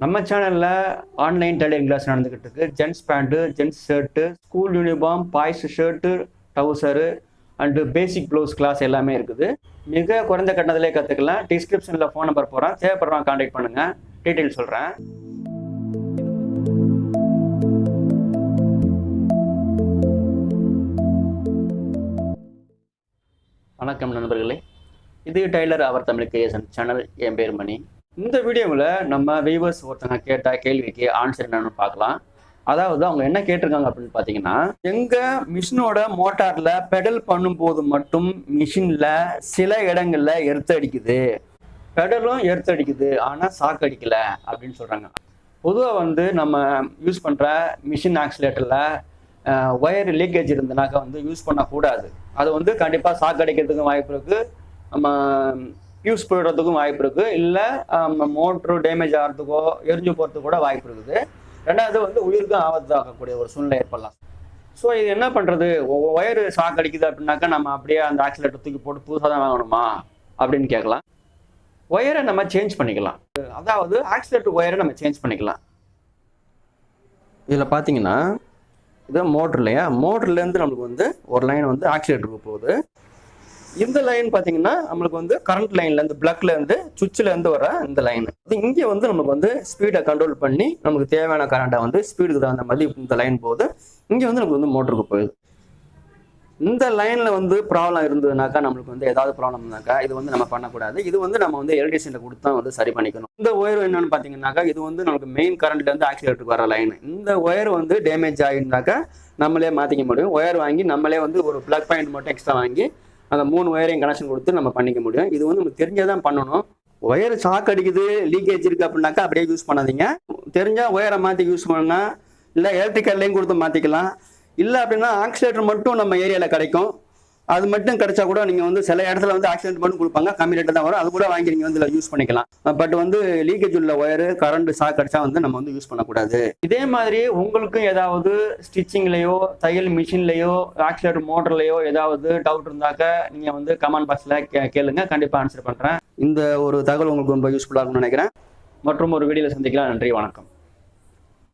நம்ம சேனல்ல online tailoring class நடந்துகிட்டு இருக்கு. Gents pant, gents shirt, school uniform, boys shirt, trouser and basic blouse class எல்லாமே இருக்குது. மிக குறைந்த கட்டணத்திலே கற்றுக்கலாம். டிஸ்கிரிப்ஷனில் ஃபோன் நம்பர் போகிறேன், தேவைப்படுறவங்க கான்டாக்ட் பண்ணுங்கள், டீட்டெயில் சொல்கிறேன். வணக்கம் நண்பர்களே, இது டெய்லர் அவர் தமிழ் கிரியேஷன் சேனல். என் பேர் மணி. இந்த வீடியோவில் நம்ம வியூவர்ஸ் ஒருத்தங்க கேட்ட கேள்விக்கு ஆன்சர் என்னன்னு பார்க்கலாம். அதாவது அவங்க என்ன கேட்டிருக்காங்க அப்படின்னு பார்த்தீங்கன்னா, எங்கள் மிஷினோட மோட்டாரில் பெடல் பண்ணும்போது மட்டும் மிஷினில் சில இடங்களில் எர்த்து அடிக்குது, பெடலும் எர்த்து அடிக்குது, ஆனால் சாக்கு அடிக்கலை அப்படின்னு சொல்கிறாங்க. பொதுவாக நம்ம யூஸ் பண்ணுற மிஷின் ஆக்சிலேட்டரில் ஒயர் லீக்கேஜ் இருந்தனாக்கா யூஸ் பண்ணக்கூடாது. அது கண்டிப்பாக சாக்கு அடிக்கிறதுக்கும் வாய்ப்பு இருக்குது, நம்ம ஃபியூஸ் போயிடுறதுக்கும் வாய்ப்பு இருக்குது, இல்லை மோட்ரு டேமேஜ் ஆகிறதுக்கோ எரிஞ்சு போகிறதுக்கு கூட வாய்ப்பு இருக்குது. ரெண்டாவது உயிருக்கும் ஆபத்தாகக்கூடிய ஒரு சூழ்நிலை ஏற்படலாம். ஸோ இது என்ன பண்ணுறது, ஒயர் சாக்கு அடிக்குது அப்படின்னாக்கா நம்ம அப்படியே அந்த ஆக்சிலேட்டர் தூக்கி போட்டு புதுசாக தான் வாங்கணுமா அப்படின்னு கேட்கலாம். ஒயரை நம்ம சேஞ்ச் பண்ணிக்கலாம். அதாவது ஆக்சிலேட்டர் ஒயரை நம்ம சேஞ்ச் பண்ணிக்கலாம். இதில் பார்த்தீங்கன்னா இது மோட்ரு இல்லையா, மோட்டர்லேருந்து நம்மளுக்கு ஒரு லைன் ஆக்சிலேட்டருக்கு போகுது. இந்த லைன் பார்த்தீங்கன்னா நம்மளுக்கு கரண்ட் லைன்லேருந்து பிளக்லேருந்து சுவிட்சிலேருந்து வர இந்த லைன். இங்கே நமக்கு ஸ்பீடை கண்ட்ரோல் பண்ணி நமக்கு தேவையான கரண்ட்டை ஸ்பீடுக்கு தகுந்த மாதிரி இந்த லைன் போகுது. இங்கே நமக்கு மோட்டருக்கு போகுது. இந்த லைனில் ப்ராப்ளம் இருந்ததுனாக்கா நம்மளுக்கு ஏதாவது ப்ராப்ளம்னாக்கா இது நம்ம பண்ணக்கூடாது. இது நம்ம எலக்ட்ரிஷியனில் கொடுத்து தான் சரி பண்ணிக்கணும். இந்த ஒயர் என்னன்னு பார்த்தீங்கன்னாக்கா இது நமக்கு மெயின் கரண்ட்லேருந்து ஆக்சிலேட்டருக்கு வர லைன். இந்த ஒயர் டேமேஜ் ஆகிருந்தாக்கா நம்மளே மாற்றிக்க முடியும். ஒயர் வாங்கி நம்மளே ஒரு பிளக் பாயிண்ட் மட்டும் எக்ஸ்ட்ரா வாங்கி அந்த 3 ஒயரையும் கனெக்ஷன் கொடுத்து நம்ம பண்ணிக்க முடியும். இது நமக்கு தெரிஞ்சாதான் பண்ணணும். ஒயர் சாக்கு அடிக்குது, லீக்கேஜ் இருக்குது அப்படின்னாக்கா அப்படியே யூஸ் பண்ணாதீங்க. தெரிஞ்சால் ஒயரை மாற்றி யூஸ் பண்ணா, இல்லை எலக்ட்ரிக்கல்லையும் கொடுத்து மாற்றிக்கலாம். இல்லை அப்படின்னா ஆக்சிலேட்டர் மட்டும் நம்ம ஏரியாவில் கிடைக்கும். அது மட்டும் கிடைச்சா கூட நீங்கள் சில இடத்துல ஆக்சிலேட்டர் மட்டும் கொடுப்பாங்க, கம்மி ரேட்டு தான் வரும். அது கூட வாங்கி நீங்கள் இதில் யூஸ் பண்ணிக்கலாம். பட் லீக்கேஜ் உள்ள ஒயர் கரண்ட் ஷாக் அடிச்சா நம்ம யூஸ் பண்ணக்கூடாது. இதே மாதிரி உங்களுக்கும் ஏதாவது ஸ்டிச்சிங்லேயோ தையல் மிஷின்லேயோ ஆக்சிலேட்டர் மோட்டர்லேயோ ஏதாவது டவுட் இருந்தாக்க நீங்கள் கமெண்ட் பாக்ஸில் கேளுங்க, கண்டிப்பாக ஆன்சர் பண்ணுறேன். இந்த ஒரு தகவல் உங்களுக்கு ரொம்ப யூஸ்ஃபுல்லாக இருக்கும்னு நினைக்கிறேன். மற்றும் ஒரு வீடியோவில் சந்திக்கலாம். நன்றி, வணக்கம்.